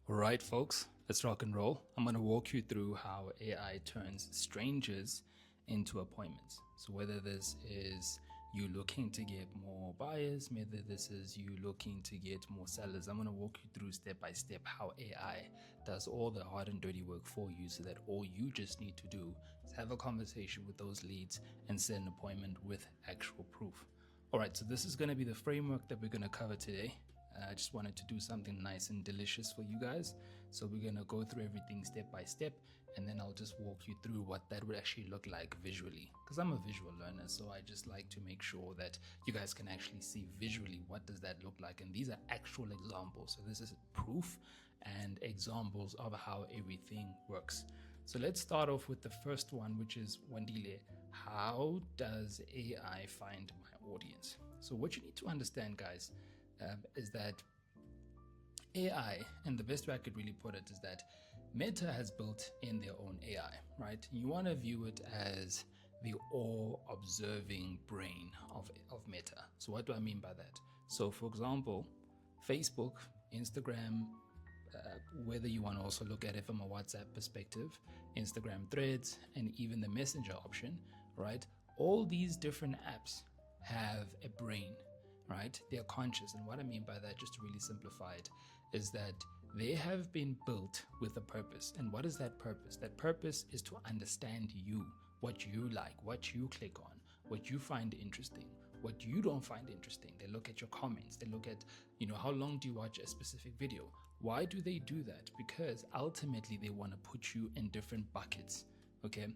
All right, folks, let's rock and roll. I'm going to walk you through how AI turns strangers into appointments. So whether this is you looking to get more buyers, whether this is you looking to get more sellers, I'm going to walk you through step by step how AI does all the hard and dirty work for you so that all you just need to do is have a conversation with those leads and set an appointment with actual proof. All right, so this is going to be the framework that we're going to cover today. I just wanted to do something nice and delicious for you guys. So we're going to go through everything step by step, and then I'll just walk you through what that would actually look like visually. Because I'm a visual learner, so I just like to make sure that you guys can actually see visually what does that look like. And these are actual examples. So this is proof and examples of how everything works. So let's start off with the first one, which is Wandile. How does AI find my audience? So what you need to understand, guys, is that AI, and the best way I could really put it is that Meta has built in their own AI, right? You want to view it as the all-observing brain of Meta. So what do I mean by that? So for example, Facebook, Instagram, whether you want to also look at it from a WhatsApp perspective, Instagram threads, and even the messenger option, right? All these different apps have a brain, right? They're conscious. And what I mean by that, just to really simplify it, is that they have been built with a purpose. And what is that purpose? That purpose is to understand you, what you like, what you click on, what you find interesting, what you don't find interesting. They look at your comments. They look at, how long do you watch a specific video? Why do they do that? Because ultimately they want to put you in different buckets, okay?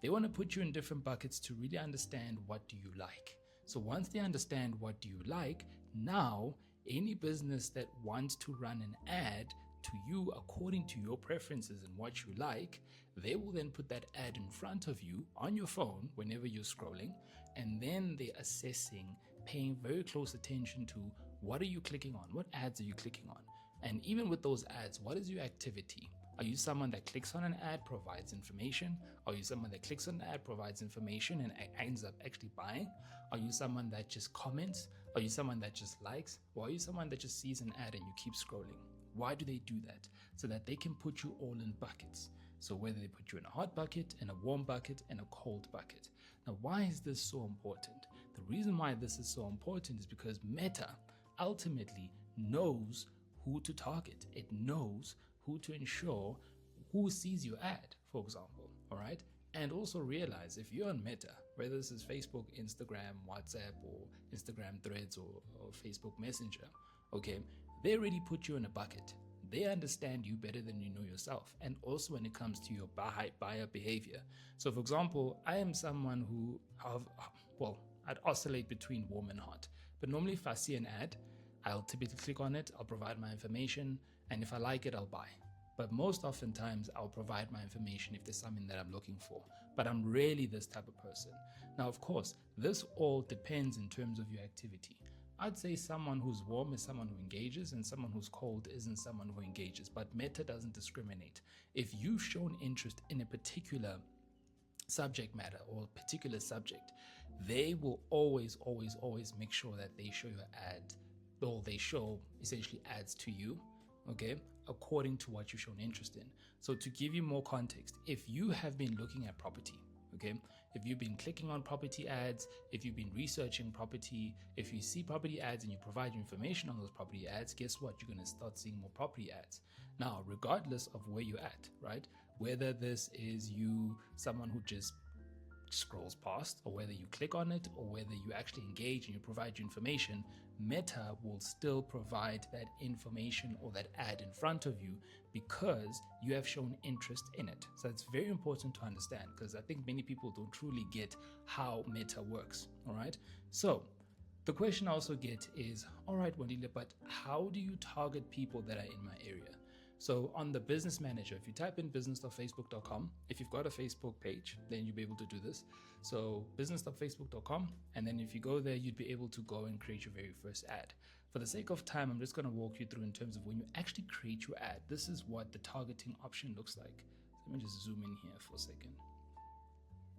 They want to put you in different buckets to really understand what do you like. So once they understand what do you like, now any business that wants to run an ad to you according to your preferences and what you like, they will then put that ad in front of you on your phone whenever you're scrolling, and then they're assessing, paying very close attention to what are you clicking on, what ads are you clicking on, and even with those ads, what is your activity? Are you someone that clicks on an ad, provides information? Are you someone that clicks on an ad, provides information, and ends up actually buying? Are you someone that just comments? Are you someone that just likes? Or are you someone that just sees an ad and you keep scrolling? Why do they do that? So that they can put you all in buckets. So whether they put you in a hot bucket, in a warm bucket, and a cold bucket. Now, why is this so important? The reason why this is so important is because Meta ultimately knows who to target. It knows who to ensure who sees your ad, for example, all right? And also realize if you're on Meta, whether this is Facebook, Instagram, WhatsApp, or Instagram threads, or Facebook Messenger, okay, they already put you in a bucket. They understand you better than you know yourself. And also when it comes to your buyer behavior. So for example, I am someone who I'd oscillate between warm and hot. But normally if I see an ad, I'll typically click on it, I'll provide my information, and if I like it, I'll buy. But most oftentimes, I'll provide my information if there's something that I'm looking for. But I'm rarely this type of person. Now, of course, this all depends in terms of your activity. I'd say someone who's warm is someone who engages, and someone who's cold isn't someone who engages. But Meta doesn't discriminate. If you've shown interest in a particular subject matter or particular subject, they will always make sure that they show your ad, or they show essentially ads to you, okay, according to what you've shown interest in. So to give you more context, if you have been looking at property, okay, if you've been clicking on property ads, if you've been researching property, if you see property ads and you provide your information on those property ads, guess what? You're going to start seeing more property ads. Now, regardless of where you're at, right, whether this is you, someone who just scrolls past, or whether you click on it, or whether you actually engage and you provide your information, Meta will still provide that information or that ad in front of you because you have shown interest in it. So it's very important to understand, because I think many people don't truly get how Meta works. All right. So the question I also get is, all right, Wandile, but how do you target people that are in my area? So on the business manager, if you type in business.facebook.com, if you've got a Facebook page, then you'll be able to do this. So business.facebook.com, and then if you go there, you'd be able to go and create your very first ad. For the sake of time, I'm just going to walk you through in terms of when you actually create your ad. This is what the targeting option looks like. Let me just zoom in here for a second.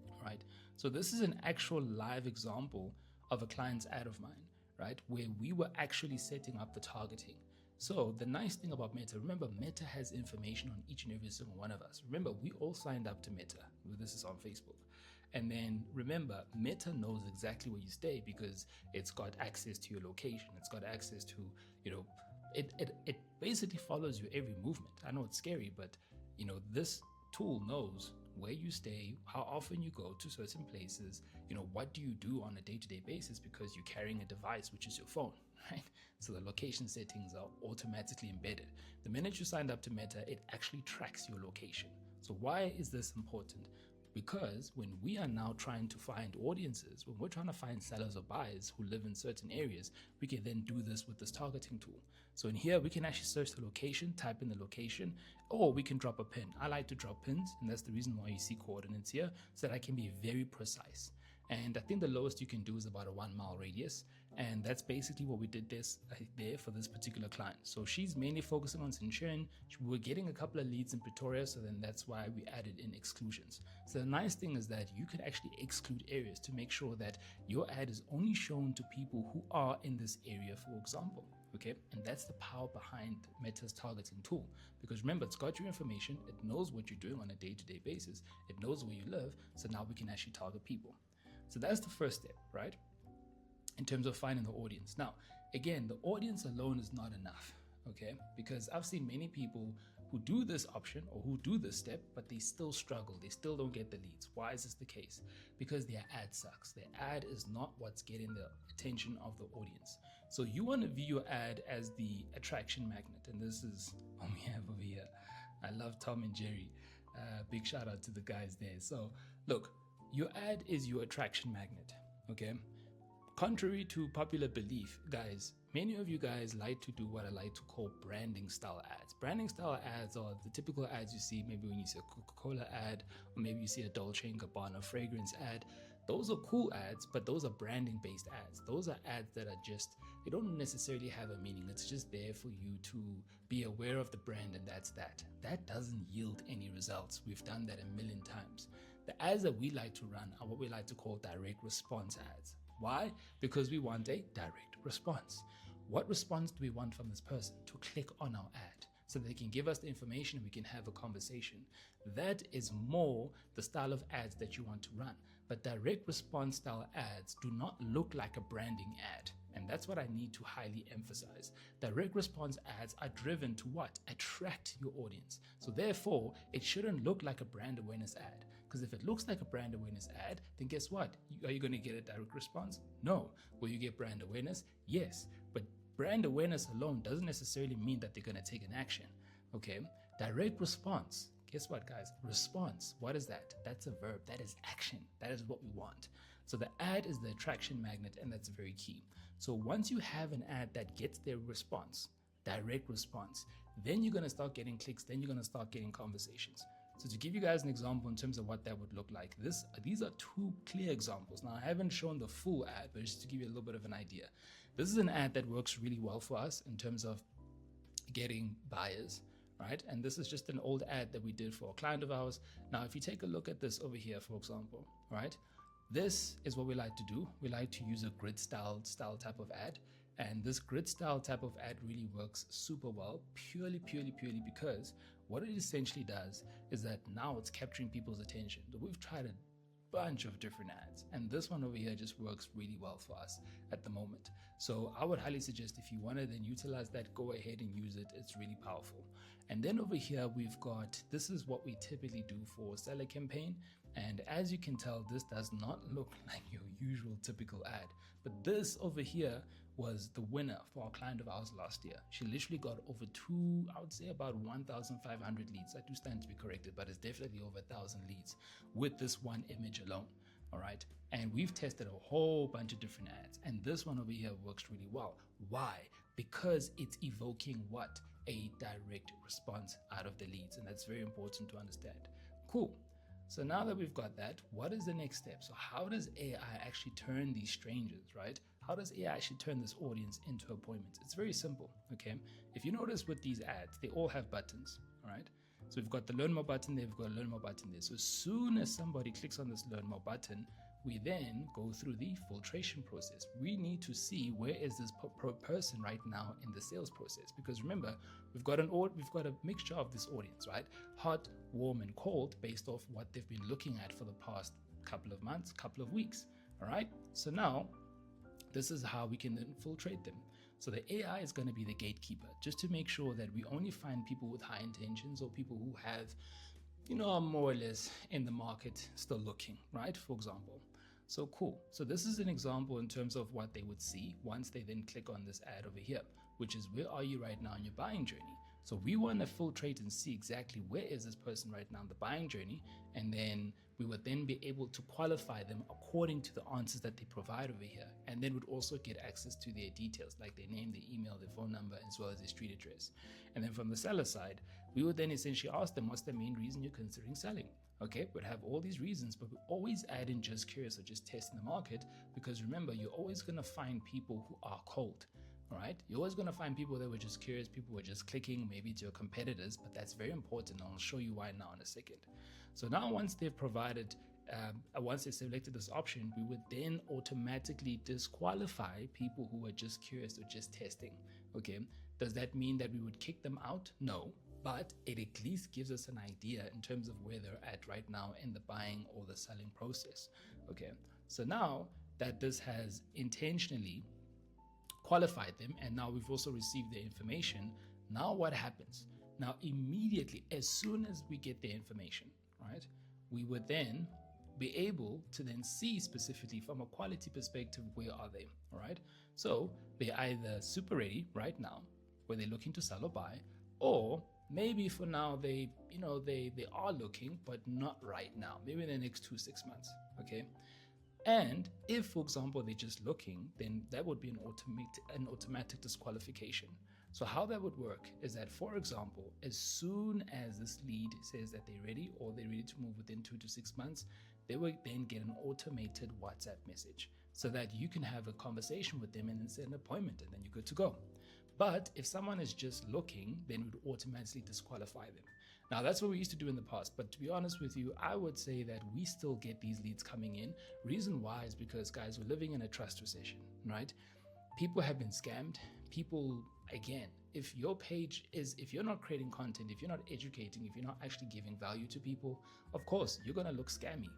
All right. So this is an actual live example of a client's ad of mine, right? Where we were actually setting up the targeting. So the nice thing about Meta, remember, Meta has information on each and every single one of us. Remember, we all signed up to Meta. This is on Facebook. And then remember, Meta knows exactly where you stay because it's got access to your location. It's got access to, it basically follows your every movement. I know it's scary, but this tool knows where you stay, how often you go to certain places, what do you do on a day-to-day basis because you're carrying a device, which is your phone, right? So the location settings are automatically embedded. The minute you signed up to Meta, it actually tracks your location. So why is this important? Because when we are now trying to find audiences, when we're trying to find sellers or buyers who live in certain areas, we can then do this with this targeting tool. So in here, we can actually search the location, type in the location, or we can drop a pin. I like to drop pins, and that's the reason why you see coordinates here, so that I can be very precise. And I think the lowest you can do is about a 1 mile radius. And that's basically what we did there for this particular client. So she's mainly focusing on Centurion. We're getting a couple of leads in Pretoria, so then that's why we added in exclusions. So the nice thing is that you can actually exclude areas to make sure that your ad is only shown to people who are in this area, for example. Okay, and that's the power behind Meta's targeting tool. Because remember, it's got your information, it knows what you're doing on a day-to-day basis, it knows where you live, so now we can actually target people. So that's the first step, right? In terms of finding the audience. Now, again, the audience alone is not enough, okay? Because I've seen many people who do this option or who do this step, but they still struggle. They still don't get the leads. Why is this the case? Because their ad sucks. Their ad is not what's getting the attention of the audience. So you want to view your ad as the attraction magnet. And this is what we have over here. I love Tom and Jerry. Big shout out to the guys there. So look, your ad is your attraction magnet, okay? Contrary to popular belief, guys, many of you guys like to do what I like to call branding style ads. Branding style ads are the typical ads you see maybe when you see a Coca-Cola ad, or maybe you see a Dolce & Gabbana fragrance ad. Those are cool ads, but those are branding based ads. Those are ads that are just, they don't necessarily have a meaning. It's just there for you to be aware of the brand, and that's that. That doesn't yield any results. We've done that a million times. The ads that we like to run are what we like to call direct response ads. Why? Because we want a direct response. What response do we want from this person? To click on our ad so they can give us the information and we can have a conversation. That is more the style of ads that you want to run. But direct response style ads do not look like a branding ad. And that's what I need to highly emphasize. Direct response ads are driven to what? Attract your audience. So therefore, it shouldn't look like a brand awareness ad. Because if it looks like a brand awareness ad, then guess what? Are you going to get a direct response? No. Will you get brand awareness? Yes. But brand awareness alone doesn't necessarily mean that they're going to take an action. Okay? Direct response. Guess what, guys? Response. What is that? That's a verb. That is action. That is what we want. So the ad is the attraction magnet, and that's very key. So once you have an ad that gets their response, direct response, then you're going to start getting clicks. Then you're going to start getting conversations. So to give you guys an example in terms of what that would look like, these are two clear examples. Now, I haven't shown the full ad, but just to give you a little bit of an idea. This is an ad that works really well for us in terms of getting buyers, right? And this is just an old ad that we did for a client of ours. Now, if you take a look at this over here, for example, right? This is what we like to do. We like to use a grid style type of ad. And this grid style type of ad really works super well, purely because what it essentially does is that now it's capturing people's attention. We've tried a bunch of different ads, and this one over here just works really well for us at the moment. So I would highly suggest, if you want to then utilize that, go ahead and use it. It's really powerful. And then over here, we've got, this is what we typically do for seller campaign. And as you can tell, this does not look like your usual typical ad. But this over here was the winner for our client of ours last year. She literally got over I would say about 1,500 leads. I do stand to be corrected, but it's definitely over 1,000 leads with this one image alone. All right. And we've tested a whole bunch of different ads. And this one over here works really well. Why? Because it's evoking what? A direct response out of the leads. And that's very important to understand. Cool. So now that we've got that, what is the next step? So how does AI actually turn these strangers, right? How does AI actually turn this audience into appointments? It's very simple, okay? If you notice with these ads, they all have buttons, all right? So we've got the learn more button there, we've got a learn more button there. So as soon as somebody clicks on this learn more button, we then go through the filtration process. We need to see where is this person right now in the sales process, because remember, we've got a mixture of this audience, right? Hot, warm, and cold based off what they've been looking at for the past couple of months, couple of weeks. All right. So now this is how we can infiltrate them. So the AI is going to be the gatekeeper, just to make sure that we only find people with high intentions or people who have, are more or less in the market still looking, right? For example. So cool. So this is an example in terms of what they would see once they then click on this ad over here, which is where are you right now in your buying journey? So we want to filtrate and see exactly where is this person right now in the buying journey, and then we would then be able to qualify them according to the answers that they provide over here, and then would also get access to their details like their name, their email, their phone number, as well as their street address. And then from the seller side, we would then essentially ask them, what's the main reason you're considering selling? Okay, we'd have all these reasons, but we always add in just curious or just testing the market, because remember, you're always going to find people who are cold. All right, you're always going to find people that were just curious, people who were just clicking maybe to your competitors, but that's very important. I'll show you why now in a second. So now once they've provided, once they selected this option, we would then automatically disqualify people who are just curious or just testing. Okay, does that mean that we would kick them out? No, but it at least gives us an idea in terms of where they're at right now in the buying or the selling process. Okay, so now that this has intentionally qualified them, and now we've also received their information. Now what happens? Now immediately, as soon as we get their information, right, we would then be able to then see specifically from a quality perspective, where are they? All right, so they're either super ready right now, where they're looking to sell or buy, or maybe for now they are looking, but not right now, maybe in the next 2-6 months. Okay. And if, for example, they're just looking, then that would be an automatic disqualification. So how that would work is that, for example, as soon as this lead says that they're ready or they're ready to move within 2 to 6 months, they will then get an automated WhatsApp message so that you can have a conversation with them and then set an appointment, and then you're good to go. But if someone is just looking, then we would automatically disqualify them. Now, that's what we used to do in the past. But to be honest with you, I would say that we still get these leads coming in. Reason why is because, guys, we're living in a trust recession, right? People have been scammed. People, again, if you're not creating content, if you're not educating, if you're not actually giving value to people, of course, you're going to look scammy.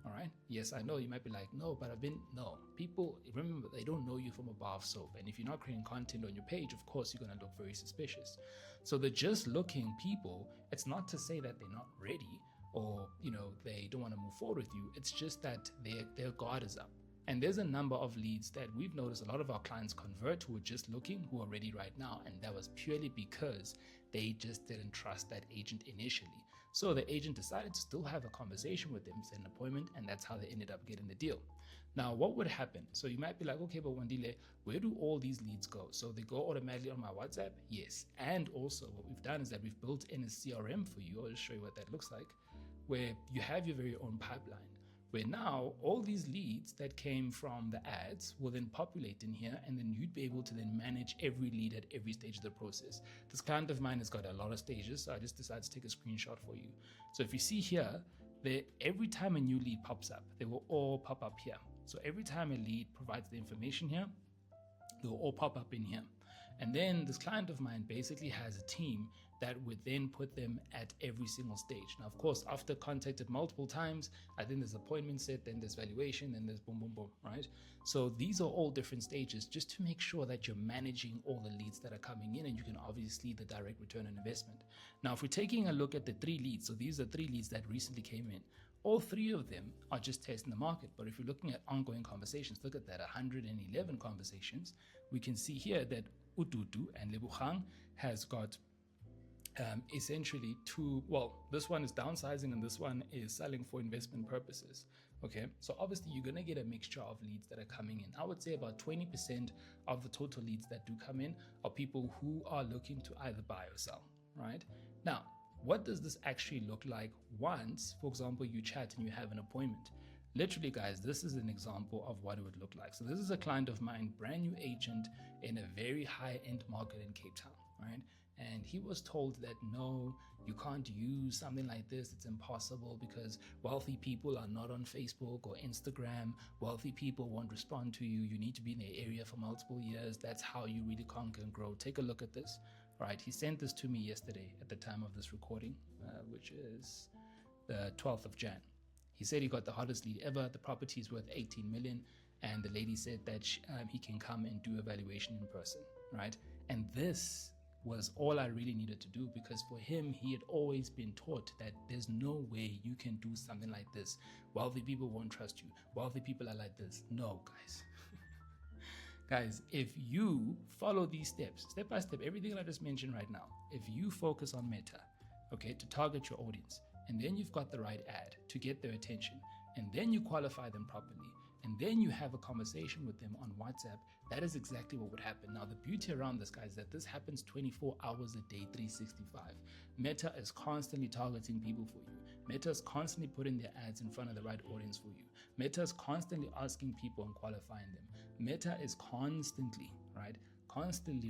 All right. Yes, I know you might be like, no, but people, remember, they don't know you from a bar of soap. And if you're not creating content on your page, of course, you're going to look very suspicious. So the just looking people, it's not to say that they're not ready or, they don't want to move forward with you. It's just that their guard is up. And there's a number of leads that we've noticed a lot of our clients convert who are just looking, who are ready right now. And that was purely because they just didn't trust that agent initially. So the agent decided to still have a conversation with them, set an appointment, and that's how they ended up getting the deal. Now, what would happen? So you might be like, okay, but Wandile, where do all these leads go? So they go automatically on my WhatsApp? Yes. And also what we've done is that we've built in a CRM for you. I'll just show you what that looks like, where you have your very own pipeline, where now all these leads that came from the ads will then populate in here, and then you'd be able to then manage every lead at every stage of the process. This client of mine has got a lot of stages, so I just decided to take a screenshot for you. So if you see here, every time a new lead pops up, they will all pop up here. So every time a lead provides the information here, they will all pop up in here. And then this client of mine basically has a team that would then put them at every single stage. Now, of course, after contacted multiple times, I think there's appointment set, then there's valuation, then there's boom, boom, boom, right? So these are all different stages just to make sure that you're managing all the leads that are coming in, and you can obviously the direct return on investment. Now, if we're taking a look at the 3 leads, so these are 3 leads that recently came in, all 3 of them are just testing the market. But if you're looking at ongoing conversations, look at that, 111 conversations. We can see here that Ututu and Lebogang has got essentially 2, this one is downsizing and this one is selling for investment purposes. Okay, so obviously you're going to get a mixture of leads that are coming in. I would say about 20% of the total leads that do come in are people who are looking to either buy or sell, right? Now, what does this actually look like once, for example, you chat and you have an appointment? Literally, guys, this is an example of what it would look like. So this is a client of mine, brand new agent in a very high-end market in Cape Town, right? And he was told that no, You can't use something like this. It's impossible because wealthy people are not on Facebook or Instagram. Wealthy people won't respond to you. You need to be in the area for multiple years. That's how you really conquer and grow. Take a look at this. All right, he sent this to me yesterday at the time of this recording, which is the 12th of Jan. He said he got the hottest lead ever. The property is worth 18 million. And the lady said that he can come and do evaluation in person, right? And this was all I really needed to do, because for him, he had always been taught that there's no way you can do something like this. Wealthy people won't trust you. Wealthy people are like this. No, guys. Guys, if you follow these steps, step by step, everything I just mentioned right now, if you focus on Meta, okay, to target your audience, and then you've got the right ad to get their attention, and then you qualify them properly, and then you have a conversation with them on WhatsApp, that is exactly what would happen. Now, the beauty around this, guys, is that this happens 24 hours a day, 365. Meta is constantly targeting people for you. Meta is constantly putting their ads in front of the right audience for you. Meta is constantly asking people and qualifying them. Meta is constantly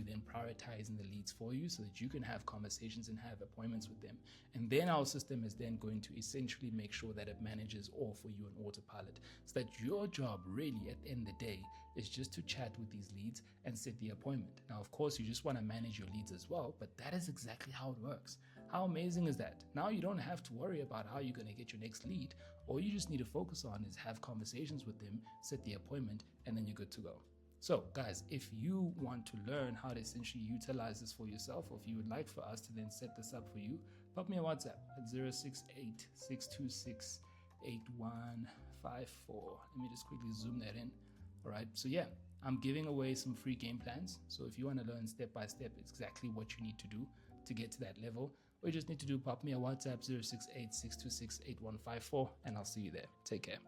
then prioritizing the leads for you so that you can have conversations and have appointments with them. And then our system is then going to essentially make sure that it manages all for you on autopilot, so that your job really at the end of the day is just to chat with these leads and set the appointment. Now, of course, you just want to manage your leads as well, but that is exactly how it works. How amazing is that? Now you don't have to worry about how you're going to get your next lead. All you just need to focus on is have conversations with them, set the appointment, and then you're good to go. So guys, if you want to learn how to essentially utilize this for yourself, or if you would like for us to then set this up for you, pop me a WhatsApp at 068-626-8154. Let me just quickly zoom that in. All right, so yeah, I'm giving away some free game plans. So if you want to learn step by step exactly what you need to do to get to that level, all you just need to do, pop me a WhatsApp 068-626-8154, and I'll see you there. Take care.